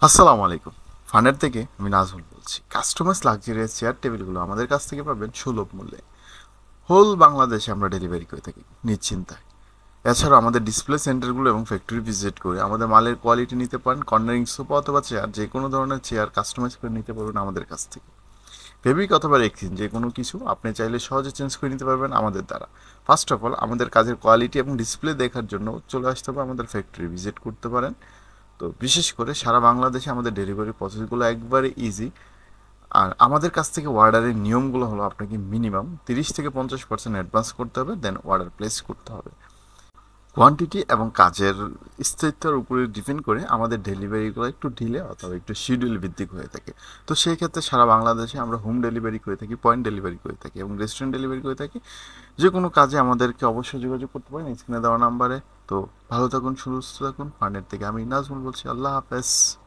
আসসালামু আলাইকুম। ফানের থেকে আমি নাজমুল বলছি। কাস্টমাইজ লাক্সারিয়াস চেয়ার টেবিলগুলো আমাদের কাছ থেকে পাবেন সুলভ মূল্যে। হোল বাংলাদেশে আমরা ডেলিভারি করে থাকি নিশ্চিন্তায়। এছাড়াও আমাদের ডিসপ্লে সেন্টারগুলো এবং ফ্যাক্টরি ভিজিট করে আমাদের মালের কোয়ালিটি নিতে পারেন। কর্নারিং সোফা অথবা চেয়ার, যে কোনো ধরনের চেয়ার কাস্টমাইজ করে নিতে পারবেন আমাদের কাছ থেকে। ফেব্রিক অথবা রেক্সিন যে কোনো কিছু আপনি চাইলে সহজে চেঞ্জ করে নিতে পারবেন আমাদের দ্বারা। ফার্স্ট অফ অল আমাদের কাজের কোয়ালিটি এবং ডিসপ্লে দেখার জন্য চলে আসতে হবে আমাদের ফ্যাক্টরি ভিজিট করতে পারেন। তো বিশেষ করে সারা বাংলাদেশে আমাদের ডেলিভারি প্রসেসগুলো একবারে ইজি। আর আমাদের কাছ থেকে অর্ডারের নিয়মগুলো হলো আপনাকে মিনিমাম 30 থেকে 50% অ্যাডভান্স করতে হবে, দেন অর্ডার প্লেস করতে হবে। কোয়ান্টিটি এবং কাজের স্থায়িত্বের উপরে ডিপেন্ড করে আমাদের ডেলিভারিগুলো একটু ডিলে অথবা একটু শিডিউল ভিত্তিক হয়ে থাকে। তো সেই ক্ষেত্রে সারা বাংলাদেশে আমরা হোম ডেলিভারি করে থাকি, পয়েন্ট ডেলিভারি করে থাকি এবং রেস্টুরেন্ট ডেলিভারি করে থাকি। যে কোনো কাজে আমাদেরকে অবশ্যই যোগাযোগ করতে পারেন স্ক্রিনে দেওয়া নাম্বারে। তো ভালো থাকুন, সুস্থ থাকুন। ফান্ডের থেকে আমি নাজমুল বলছি। আল্লাহ হাফেজ।